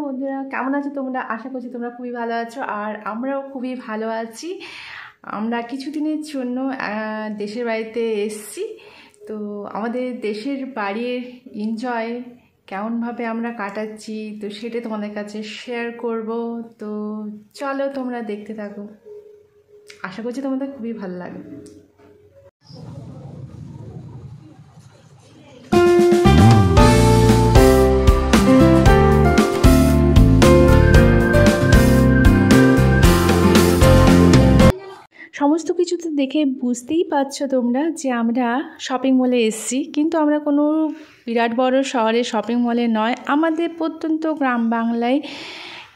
বন্ধুরা, কেমন আছো তোমরা? আশা করছি তোমরা খুবই ভালো আছো আর আমরাও খুবই ভালো আছি। আমরা কিছুদিনের জন্য দেশের বাড়িতে এসেছি। তো আমাদের দেশের বাড়ির এনজয় কেমনভাবে আমরা কাটাচ্ছি তো সেটা তোমাদের কাছে শেয়ার করব। তো চলো তোমরা দেখতে থাকো, আশা করছি তোমাদের খুবই ভালো লাগবে। সমস্ত কিছুতে দেখে বুঝতেই পারছো তোমরা যে আমরা শপিং মলে এসেছি, কিন্তু আমরা কোনো বিরাট বড় শহরে শপিং মলে নয়, আমাদের প্রত্যন্ত গ্রাম বাংলায়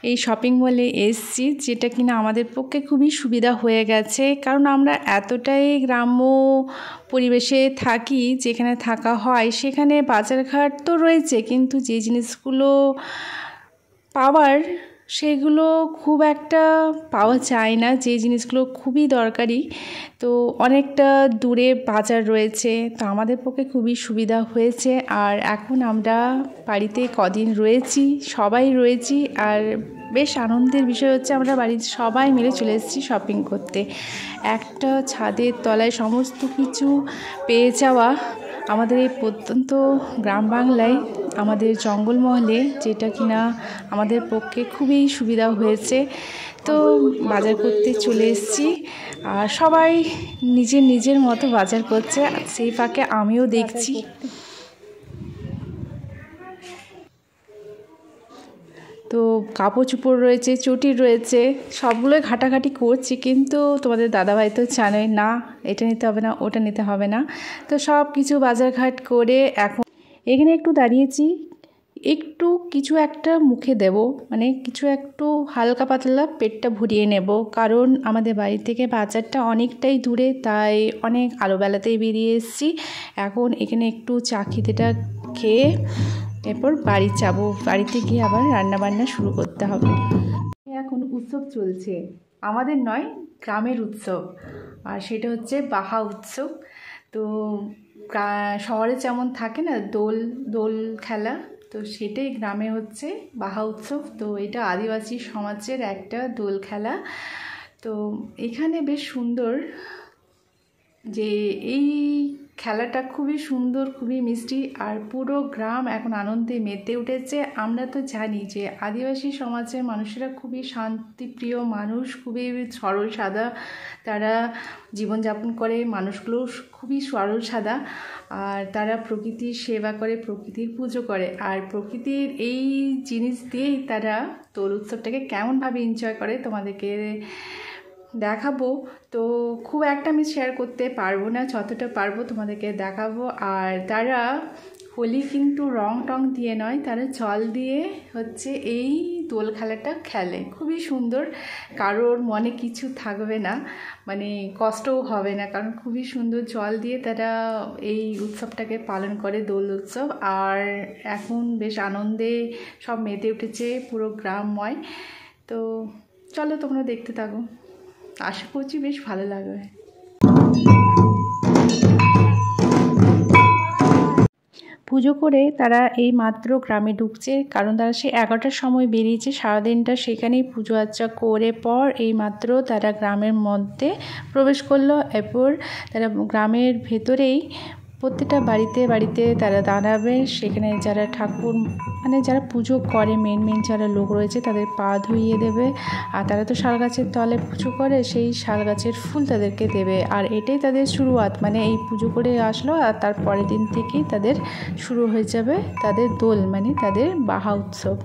এই শপিং মলে এসেছি, যেটা কিনা আমাদের পক্ষে খুবই সুবিধা হয়ে গেছে। কারণ আমরা এতটাই গ্রাম্য পরিবেশে থাকি, যেখানে থাকা হয় সেখানে বাজারঘাট তো রয়েছে, কিন্তু যে জিনিসগুলো পাওয়ার সেগুলো খুব একটা পাওয়া যায় না, যে জিনিসগুলো খুবই দরকারি। তো অনেকটা দূরে বাজার রয়েছে, তো আমাদের পক্ষে খুবই সুবিধা হয়েছে। আর এখন আমরা বাড়িতে কদিন রয়েছি, সবাই রয়েছি, আর বেশ আনন্দের বিষয় হচ্ছে আমরা বাড়ির সবাই মিলে চলে এসেছি শপিং করতে। একটা ছাদের তলায় সমস্ত কিছু পেয়ে যাওয়া আমাদের এই প্রত্যন্ত গ্রাম বাংলায়, আমাদের জঙ্গলমহলে, যেটা কিনা আমাদের পক্ষে খুবই সুবিধা হয়েছে। তো বাজার করতে চলে এসেছি আর সবাই নিজের নিজের মতো বাজার করছে, সেই ফাঁকে আমিও দেখছি। তো কাপড় চোপড় রয়েছে, চটি রয়েছে, সবগুলোই ঘাটাঘাটি করছি, কিন্তু তোমাদের দাদাভাই তো জানোই না, এটা নিতে হবে না, ওটা নিতে হবে না। তো সব কিছু বাজারঘাট করে এখন এখানে একটু দাঁড়িয়েছি, একটু কিছু একটা মুখে দেব, মানে কিছু একটু হালকা পাতলা পেটটা ভরিয়ে নেব। কারণ আমাদের বাড়ি থেকে বাজারটা অনেকটাই দূরে, তাই অনেক আলোবেলাতেই বেরিয়ে এসেছি। এখন এখানে একটু চা খিদেটা খেয়ে এরপর বাড়ি যাব, বাড়িতে গিয়ে আবার রান্নাবান্না শুরু করতে হবে। এখন উৎসব চলছে, আমাদের নয়, গ্রামের উৎসব, আর সেটা হচ্ছে বাহা উৎসব। তো শহরে যেমন থাকে না দোল খেলা, তো সেটাই গ্রামে হচ্ছে বাহা উৎসব। তো এটা আদিবাসী সমাজের একটা দোল খেলা। তো এখানে বেশ সুন্দর, যে এই খেলাটা খুবই সুন্দর, খুবই মিষ্টি, আর পুরো গ্রাম এখন আনন্দে মেতে উঠেছে। আমরা তো জানি যে আদিবাসী সমাজের মানুষেরা খুবই শান্তিপ্রিয় মানুষ, খুবই সরল সাদা তারা জীবনযাপন করে, মানুষগুলো খুবই সরল সাদা, আর তারা প্রকৃতির সেবা করে, প্রকৃতির পুজো করে, আর প্রকৃতির এই জিনিস দিয়েই তারা দোল উৎসবটাকে কেমনভাবে এনজয় করে তোমাদেরকে দেখাবো। তো খুব একটা আমি শেয়ার করতে পারবো না, যতটা পারবো তোমাদেরকে দেখাবো। আর তারা হোলি কিন্তু রং টং দিয়ে নয়, তারা জল দিয়ে হচ্ছে এই দোল খেলাটা খেলে, খুবই সুন্দর, কারোর মনে কিছু থাকবে না, মানে কষ্টও হবে না, কারণ খুবই সুন্দর জল দিয়ে তারা এই উৎসবটাকে পালন করে, দোল উৎসব। আর এখন বেশ আনন্দে সব মেতে উঠেছে পুরো গ্রামময়। তো চলো তোমরা দেখতে থাকো, আশা করছি বেশ ভালো লাগবে। পুজো করে তারা এই মাত্র গ্রামে ঢুকছে, কারণ তারা সে 11টার সময় বেরিয়েছে, সারাদিনটা সেখানেই পুজো আর্চা করে পর এই মাত্র তারা গ্রামের মধ্যে প্রবেশ করলো। এরপর তারা গ্রামের ভেতরেই প্রত্যেকটা বাড়িতে বাড়িতে তারা দাঁড়াবে, সেখানে যারা ঠাকুর মানে যারা পুজো করে, মেন যারা লোক রয়েছে তাদের পা ধুইয়ে দেবে। আর তারা তো শাল গাছের তলে পুজো করে, সেই শাল গাছের ফুল তাদেরকে দেবে। আর এটাই তাদের শুরুয়াত, মানে এই পুজো করে আসলো আর তার পরের দিন থেকেই তাদের শুরু হয়ে যাবে তাদের দোল, মানে তাদের বাহা উৎসব।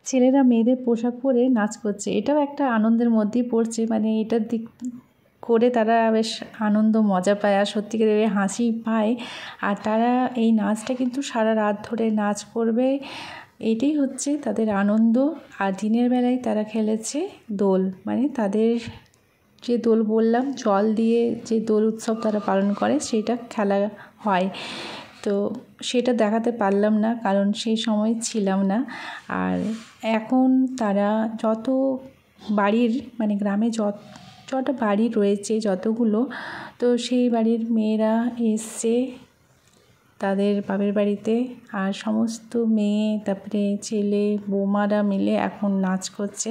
ছেলেরা মেয়েদের পোশাক পরে নাচ করছে, এটাও একটা আনন্দের মধ্যেই পড়ছে। মানে এটার দিক করে তারা বেশ আনন্দ মজা পায় আর সত্যিকারের হাসি পায়। আর তারা এই নাচটা কিন্তু সারা রাত ধরে নাচ করবে, এটাই হচ্ছে তাদের আনন্দ। আর দিনের বেলায় তারা খেলেছে দোল, মানে তাদের যে দোল বললাম জল দিয়ে যে দোল উৎসব তারা পালন করে সেটা খেলা হয়। তো সেটা দেখাতে পারলাম না কারণ সেই সময় ছিলাম না। আর এখন তারা যত বাড়ির মানে গ্রামে যতটা বাড়ি রয়েছে যতগুলো, তো সেই বাড়ির মেয়েরা এসছে তাদের বাপের বাড়িতে, আর সমস্ত মেয়ে তারপরে ছেলে বৌমারা মিলে এখন নাচ করছে,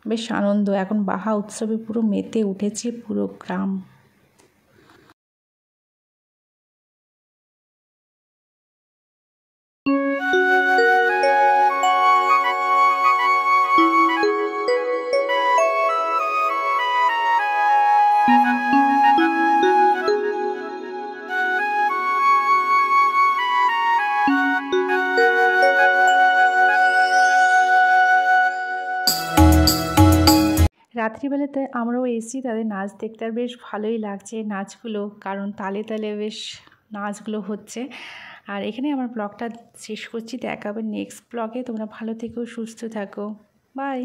বেশ আনন্দ। এখন বাহা উৎসবে পুরো মেতে উঠেছে পুরো গ্রাম। রাত্রিবেলাতে আমরাও এসেছি তাদের নাচ দেখতে, আর বেশ ভালোই লাগছে নাচগুলো, কারণ তালে তালে বেশ নাচগুলো হচ্ছে। আর এখানে আমার ব্লগটা শেষ করছি, দেখা হবে নেক্সট ব্লগে। তোমরা ভালো থেকো, সুস্থ থাকো, বাই।